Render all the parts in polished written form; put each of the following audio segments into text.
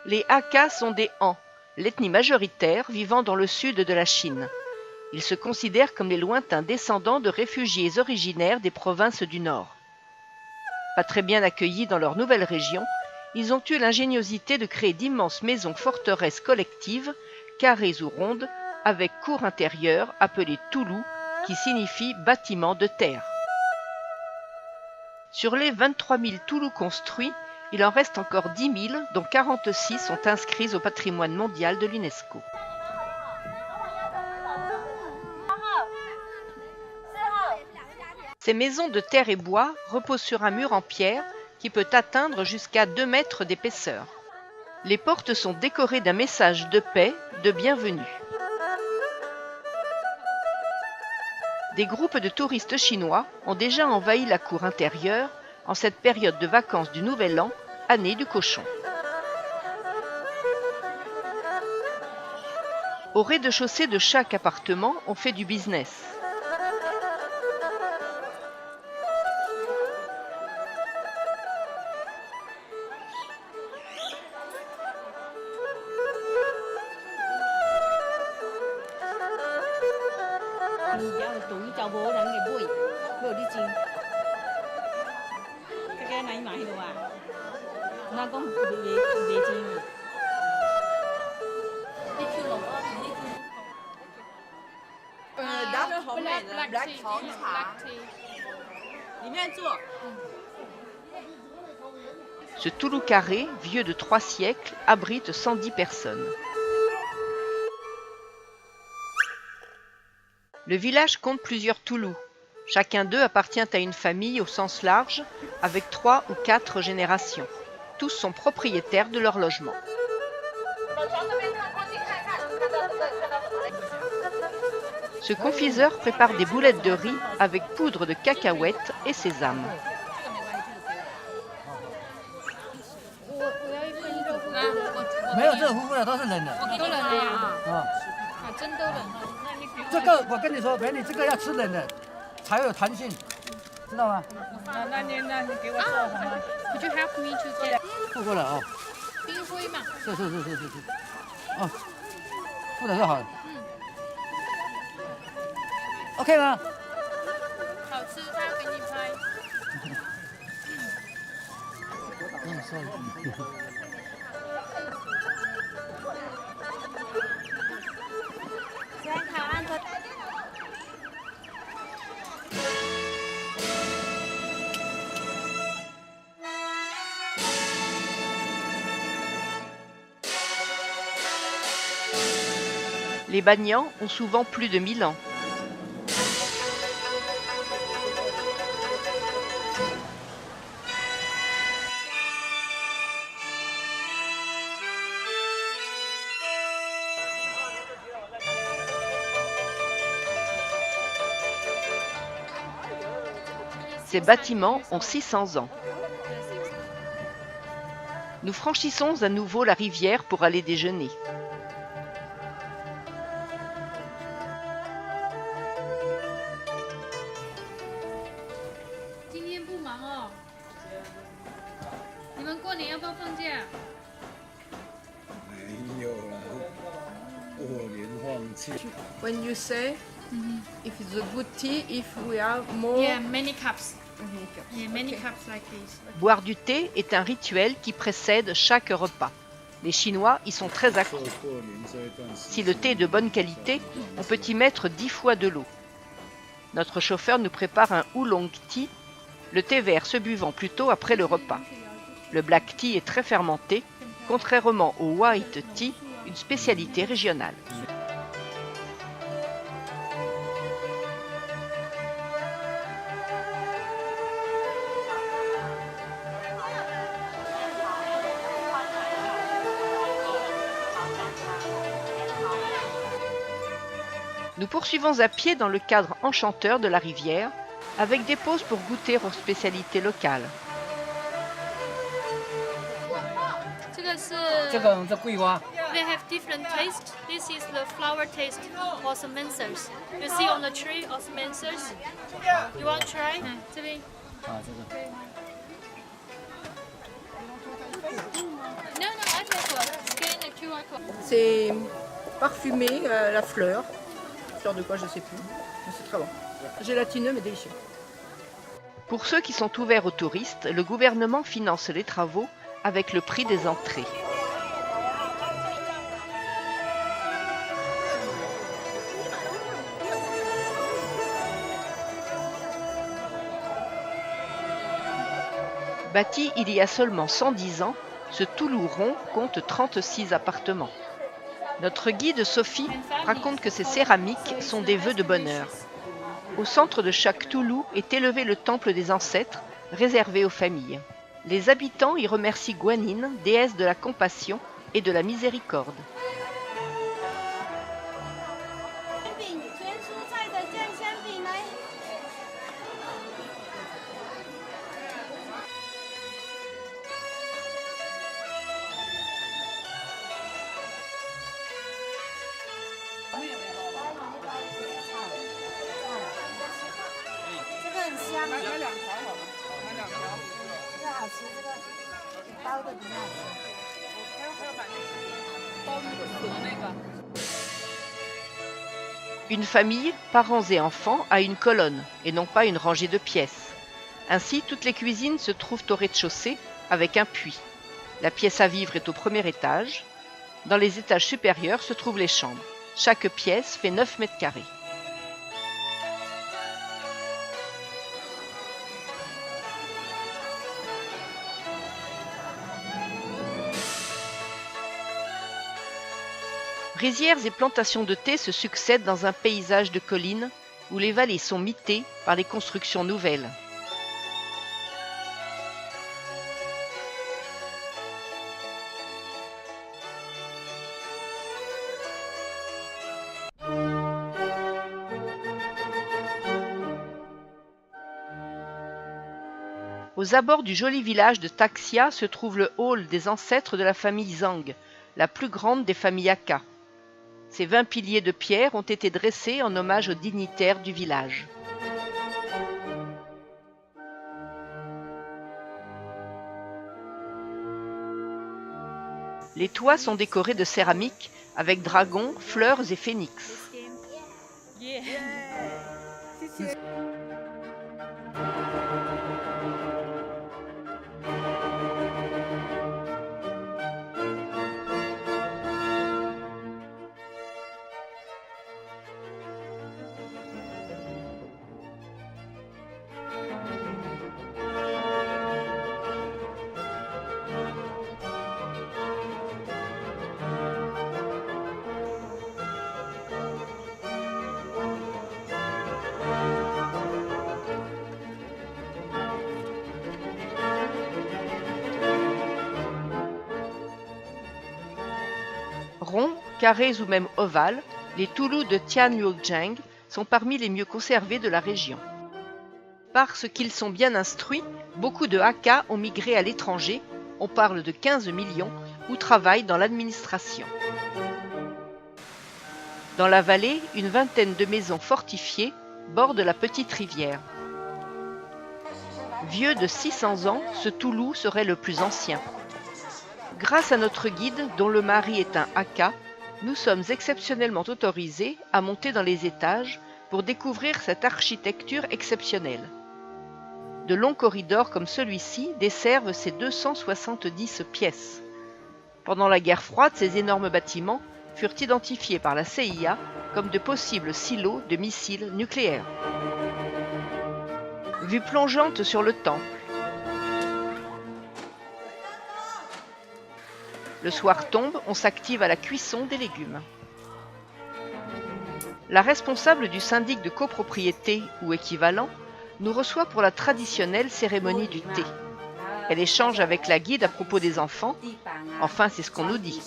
Les Hakka sont des Han, l'ethnie majoritaire vivant dans le sud de la Chine. Ils se considèrent comme les lointains descendants de réfugiés originaires des provinces du Nord. Pas très bien accueillis dans leur nouvelle région, ils ont eu l'ingéniosité de créer d'immenses maisons forteresses collectives, carrées ou rondes, avec cour intérieure appelée Toulou, qui signifie bâtiment de terre. Sur les 23 000 Toulous construits, il en reste encore 10 000, dont 46 sont inscrits au patrimoine mondial de l'UNESCO. Ces maisons de terre et bois reposent sur un mur en pierre qui peut atteindre jusqu'à 2 mètres d'épaisseur. Les portes sont décorées d'un message de paix, de bienvenue. Des groupes de touristes chinois ont déjà envahi la cour intérieure en cette période de vacances du Nouvel An, année du cochon. Au rez-de-chaussée de chaque appartement, on fait du business. Ce Toulou carré, vieux de 3 siècles, abrite 110 personnes. Le village compte plusieurs Toulous. Chacun d'eux appartient à une famille au sens large, avec 3 ou 4 générations. Tous sont propriétaires de leur logement. Ce confiseur prépare des boulettes de riz avec poudre de cacahuètes et sésame. Could you help me to get 付过来啊，冰灰嘛？是，哦，付的就好了。OK 吗？好吃，他要给你拍。Les Banyans ont souvent plus de 1000 ans. Ces bâtiments ont 600 ans. Nous franchissons à nouveau la rivière pour aller déjeuner. When you say if it's a good tea, if we have more Yeah, many cups. Yeah, many cups like this. Boire du thé est un rituel qui précède chaque repas. Les Chinois y sont très accros. Si le thé est de bonne qualité, on peut y mettre 10 fois de l'eau. Notre chauffeur nous prépare un oolong tea, le thé vert se buvant plutôt après le repas. Le black tea est très fermenté, contrairement au white tea, une spécialité régionale. Nous poursuivons à pied dans le cadre enchanteur de la rivière, avec des pauses pour goûter aux spécialités locales. 这个这桂花， They have different taste. This is the flower taste, osmanthus. You see on the tree, osmanthus. You want to try? 这边。啊，这个。 No, I take one. C'est parfumé, la fleur. Fleur de quoi, je sais plus. Mais c'est très bon. Gélatineux, mais délicieux. Pour ceux qui sont ouverts aux touristes, le gouvernement finance les travaux avec le prix des entrées. Bâti il y a seulement 110 ans, ce Toulou rond compte 36 appartements. Notre guide Sophie raconte que ces céramiques sont des vœux de bonheur. Au centre de chaque Toulou est élevé le temple des ancêtres, réservé aux familles. Les habitants y remercient Guanine, déesse de la compassion et de la miséricorde. Une famille, parents et enfants, a une colonne et non pas une rangée de pièces. Ainsi, toutes les cuisines se trouvent au rez-de-chaussée avec un puits. La pièce à vivre est au premier étage. Dans les étages supérieurs se trouvent les chambres. Chaque pièce fait 9 mètres carrés. Rizières et plantations de thé se succèdent dans un paysage de collines où les vallées sont mitées par les constructions nouvelles. Aux abords du joli village de Taxia se trouve le hall des ancêtres de la famille Zhang, la plus grande des familles Hakka. Ces 20 piliers de pierre ont été dressés en hommage aux dignitaires du village. Les toits sont décorés de céramique avec dragons, fleurs et phénix. Ronds, carrés ou même ovales, les Toulous de Tianyujiang sont parmi les mieux conservés de la région. Parce qu'ils sont bien instruits, beaucoup de Hakka ont migré à l'étranger, on parle de 15 millions, ou travaillent dans l'administration. Dans la vallée, une vingtaine de maisons fortifiées bordent la petite rivière. Vieux de 600 ans, ce Toulou serait le plus ancien. Grâce à notre guide, dont le mari est un Hakka, nous sommes exceptionnellement autorisés à monter dans les étages pour découvrir cette architecture exceptionnelle. De longs corridors comme celui-ci desservent ces 270 pièces. Pendant la guerre froide, ces énormes bâtiments furent identifiés par la CIA comme de possibles silos de missiles nucléaires. Vue plongeante sur le temple. Le soir tombe, on s'active à la cuisson des légumes. La responsable du syndic de copropriété ou équivalent nous reçoit pour la traditionnelle cérémonie du thé. Elle échange avec la guide à propos des enfants. Enfin, c'est ce qu'on nous dit.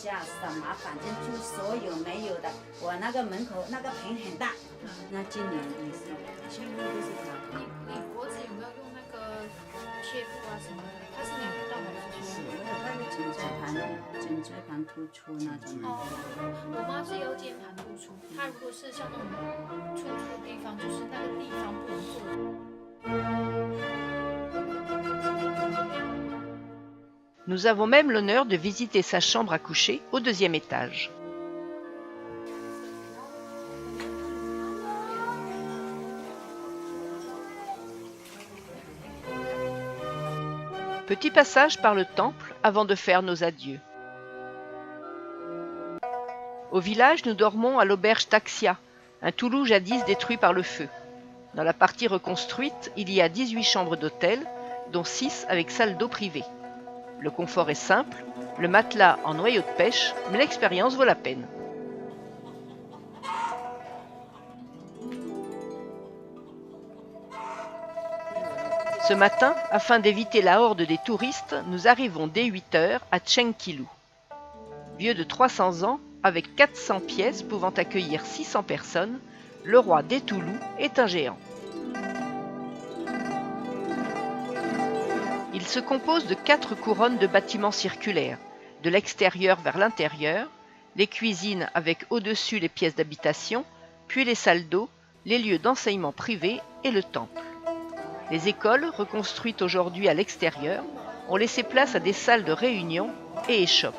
Nous avons même l'honneur de visiter sa chambre à coucher au 2e étage. Petit passage par le temple avant de faire nos adieux. Au village, nous dormons à l'auberge Taxia, un Toulou jadis détruit par le feu. Dans la partie reconstruite, il y a 18 chambres d'hôtel, dont 6 avec salle d'eau privée. Le confort est simple, le matelas en noyau de pêche, mais l'expérience vaut la peine. Ce matin, afin d'éviter la horde des touristes, nous arrivons dès 8 h à Tchengkilu. Vieux de 300 ans, avec 400 pièces pouvant accueillir 600 personnes, le roi des Toulous est un géant. Il se compose de 4 couronnes de bâtiments circulaires, de l'extérieur vers l'intérieur, les cuisines avec au-dessus les pièces d'habitation, puis les salles d'eau, les lieux d'enseignement privés et le temple. Les écoles, reconstruites aujourd'hui à l'extérieur, ont laissé place à des salles de réunion et échoppes.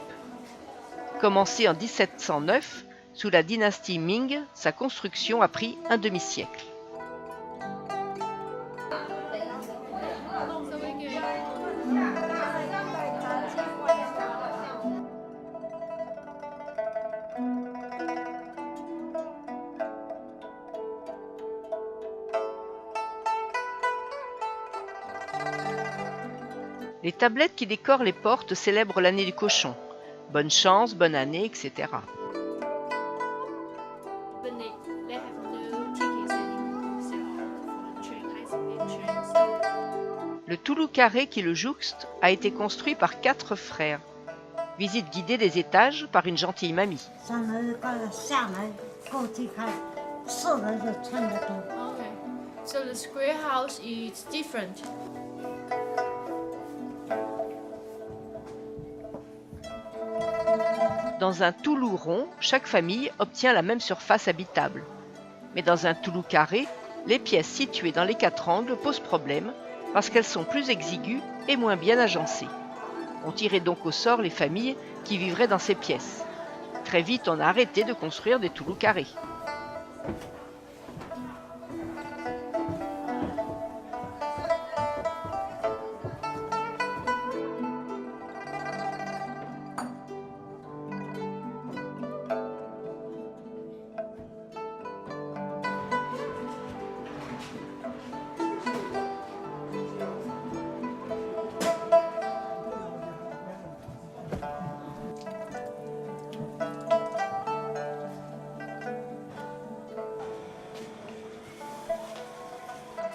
Commencée en 1709, sous la dynastie Ming, sa construction a pris un demi-siècle. Les tablettes qui décorent les portes célèbrent l'année du cochon. Bonne chance, bonne année, etc. Le Toulou carré qui le jouxte a été construit par 4 frères. Visite guidée des étages par une gentille mamie. Okay. So the square house is different. Dans un Toulou rond, chaque famille obtient la même surface habitable. Mais dans un Toulou carré, les pièces situées dans les 4 angles posent problème parce qu'elles sont plus exiguës et moins bien agencées. On tirait donc au sort les familles qui vivraient dans ces pièces. Très vite, on a arrêté de construire des Toulous carrés.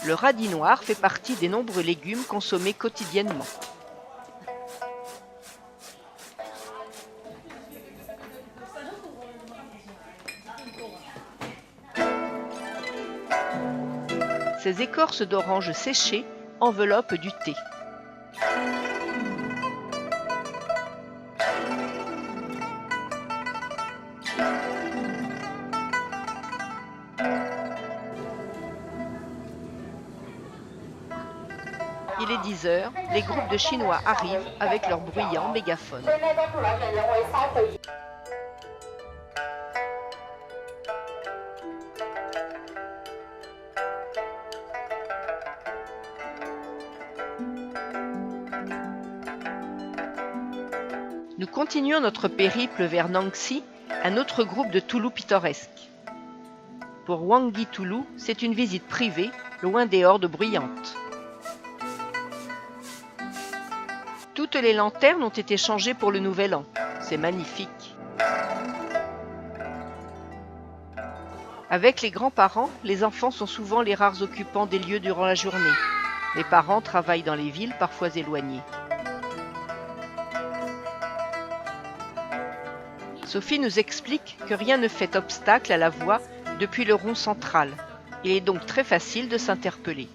Le radis noir fait partie des nombreux légumes consommés quotidiennement. Ces écorces d'orange séchées enveloppent du thé. Il est 10 h, les groupes de Chinois arrivent avec leurs bruyants mégaphones. Nous continuons notre périple vers Nangxi, un autre groupe de Toulou pittoresque. Pour Wangui Toulou, c'est une visite privée, loin des hordes bruyantes. Toutes les lanternes ont été changées pour le nouvel an. C'est magnifique. Avec les grands-parents, les enfants sont souvent les rares occupants des lieux durant la journée. Les parents travaillent dans les villes parfois éloignées. Sophie nous explique que rien ne fait obstacle à la voie depuis le rond central. Il est donc très facile de s'interpeller.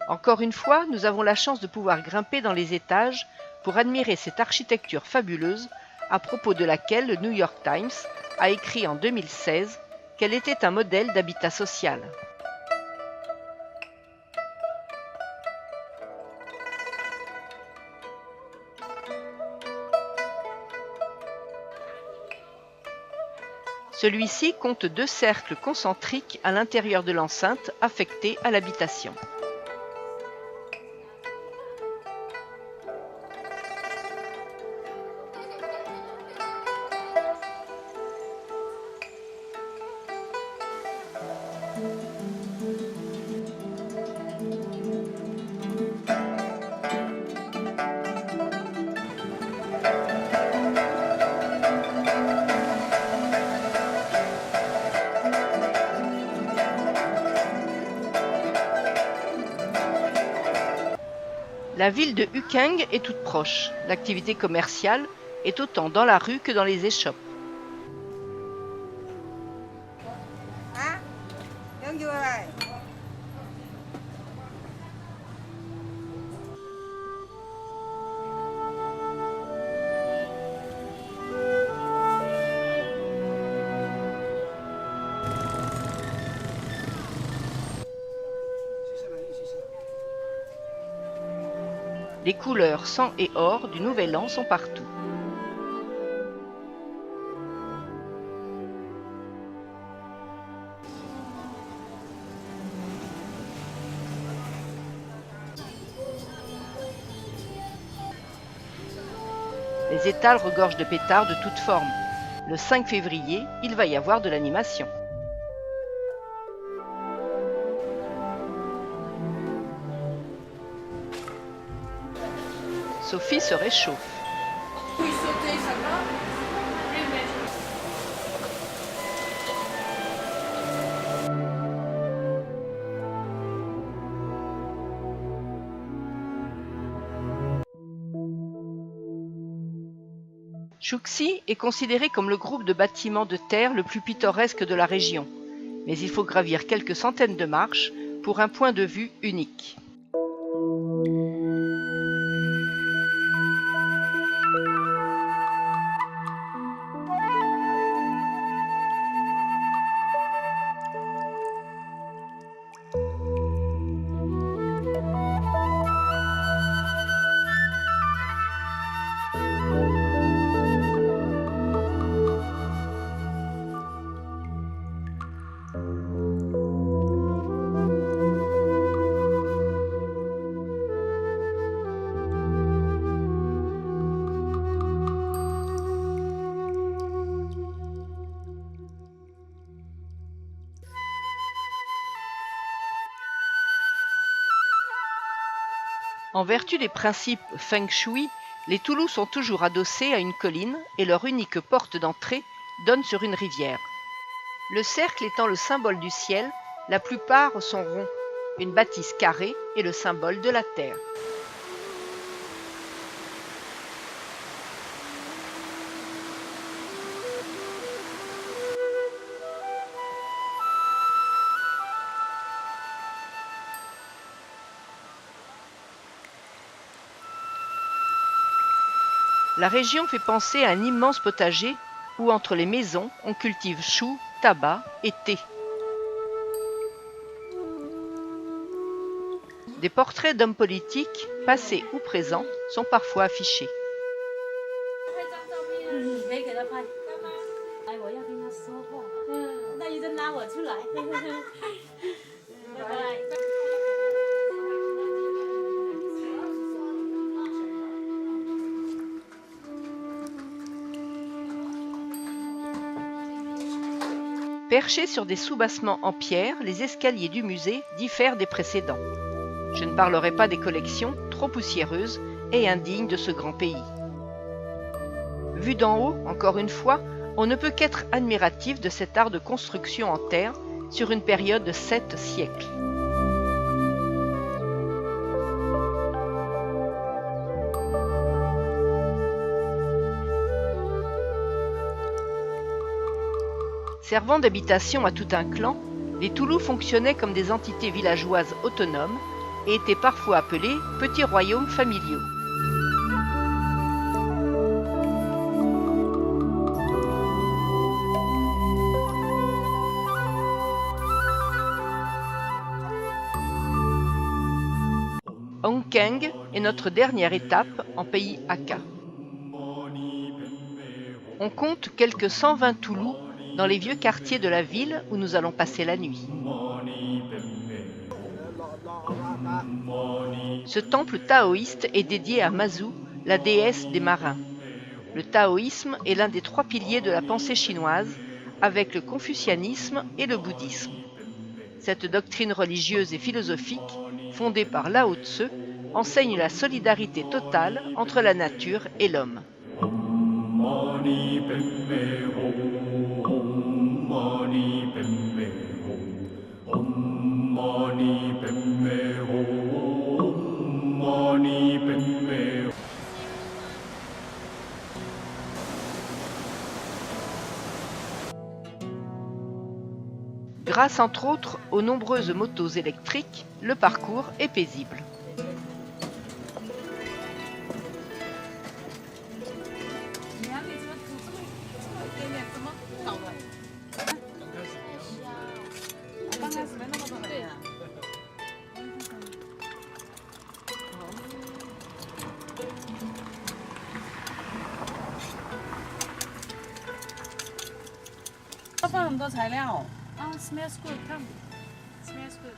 Encore une fois, nous avons la chance de pouvoir grimper dans les étages pour admirer cette architecture fabuleuse à propos de laquelle le New York Times a écrit en 2016 qu'elle était un modèle d'habitat social. Celui-ci compte 2 cercles concentriques à l'intérieur de l'enceinte affectés à l'habitation. La ville de Ukeng est toute proche. L'activité commerciale est autant dans la rue que dans les échoppes. Les couleurs sang et or du Nouvel An sont partout. Les étals regorgent de pétards de toutes formes. Le 5 février, il va y avoir de l'animation. Sophie se réchauffe. Oui, sauter, ça va. Chouxi est considéré comme le groupe de bâtiments de terre le plus pittoresque de la région, mais il faut gravir quelques centaines de marches pour un point de vue unique. En vertu des principes Feng Shui, les Toulous sont toujours adossés à une colline et leur unique porte d'entrée donne sur une rivière. Le cercle étant le symbole du ciel, la plupart sont ronds. Une bâtisse carrée est le symbole de la terre. La région fait penser à un immense potager où entre les maisons on cultive choux, tabac et thé. Des portraits d'hommes politiques, passés ou présents, sont parfois affichés. Perchés sur des soubassements en pierre, les escaliers du musée diffèrent des précédents. Je ne parlerai pas des collections, trop poussiéreuses et indignes de ce grand pays. Vu d'en haut, encore une fois, on ne peut qu'être admiratif de cet art de construction en terre sur une période de 7 siècles. Servant d'habitation à tout un clan, les Toulous fonctionnaient comme des entités villageoises autonomes et étaient parfois appelés petits royaumes familiaux. Hong Keng est notre dernière étape en pays Hakka. On compte quelques 120 Toulous dans les vieux quartiers de la ville où nous allons passer la nuit. Ce temple taoïste est dédié à Mazu, la déesse des marins. Le taoïsme est l'un des 3 piliers de la pensée chinoise, avec le confucianisme et le bouddhisme. Cette doctrine religieuse et philosophique, fondée par Lao Tse, enseigne la solidarité totale entre la nature et l'homme. Grâce entre autres aux nombreuses motos électriques, le parcours est paisible. Smells good. Come. Smells good.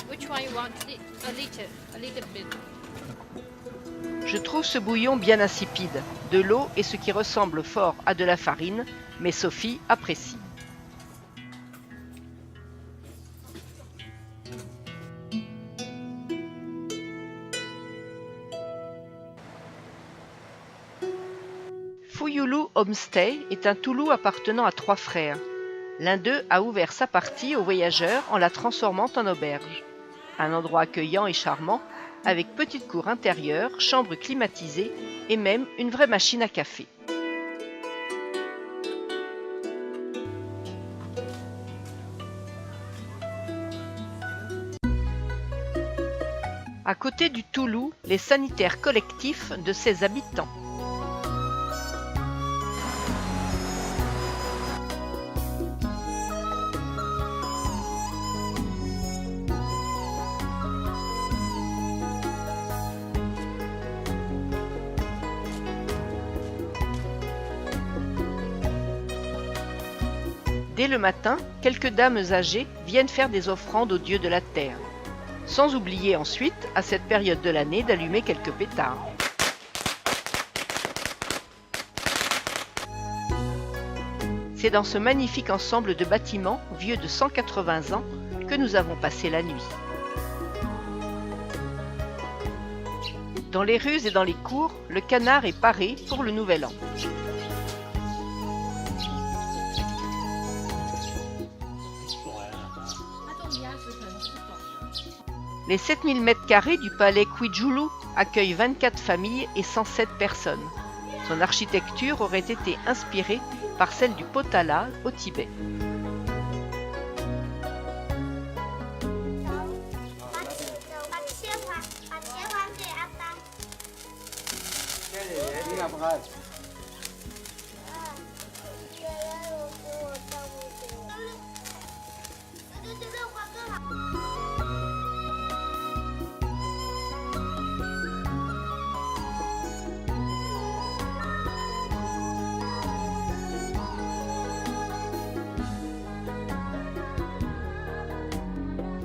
Which one you want? A little bit. Je trouve ce bouillon bien insipide, de l'eau et ce qui ressemble fort à de la farine, mais Sophie apprécie. Fuyulu Homestay est un Toulou appartenant à 3 frères. L'un d'eux a ouvert sa partie aux voyageurs en la transformant en auberge. Un endroit accueillant et charmant, avec petite cour intérieure, chambre climatisée et même une vraie machine à café. À côté du Toulou, les sanitaires collectifs de ses habitants. Dès le matin, quelques dames âgées viennent faire des offrandes aux dieux de la terre. Sans oublier ensuite, à cette période de l'année, d'allumer quelques pétards. C'est dans ce magnifique ensemble de bâtiments, vieux de 180 ans, que nous avons passé la nuit. Dans les rues et dans les cours, le canard est paré pour le nouvel an. Les 7000 m² du palais Kwidjoulou accueillent 24 familles et 107 personnes. Son architecture aurait été inspirée par celle du Potala au Tibet.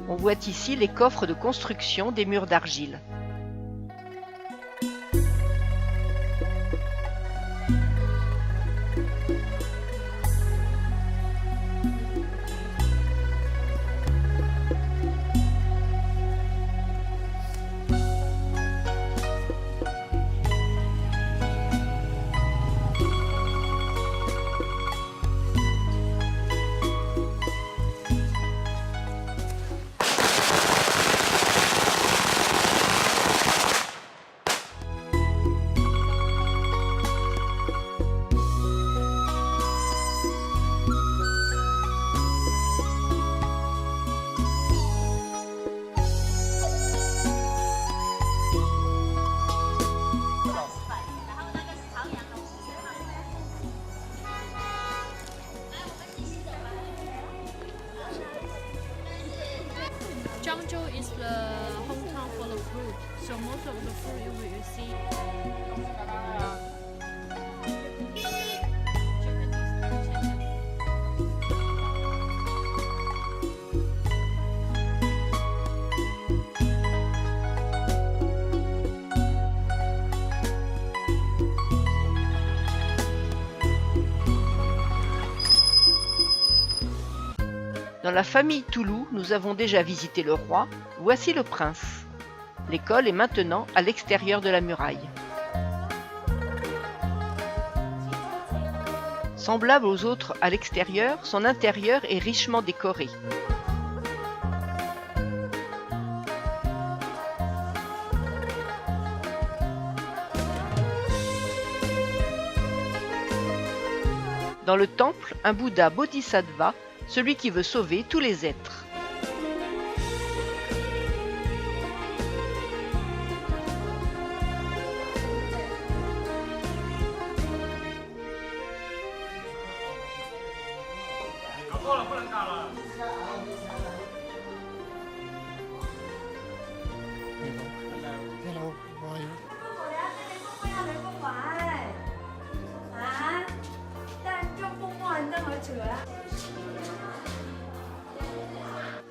On voit ici les coffres de construction des murs d'argile. Zhangzhou is the hometown for the fruit, so most of the fruit you will see. Dans la famille Toulou, nous avons déjà visité le roi, voici le prince. L'école est maintenant à l'extérieur de la muraille. Semblable aux autres à l'extérieur, son intérieur est richement décoré. Dans le temple, un Bouddha Bodhisattva, celui qui veut sauver tous les êtres.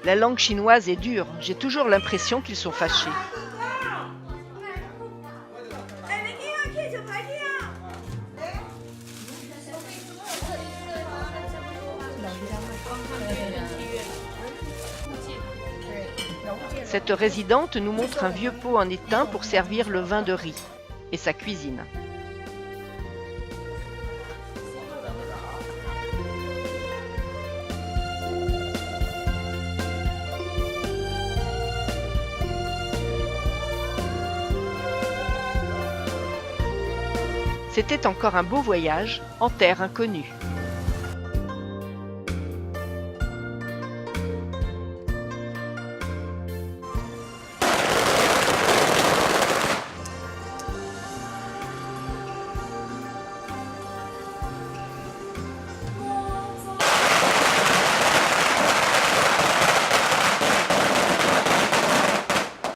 La langue chinoise est dure, j'ai toujours l'impression qu'ils sont fâchés. Cette résidente nous montre un vieux pot en étain pour servir le vin de riz et sa cuisine. C'était encore un beau voyage en terre inconnue.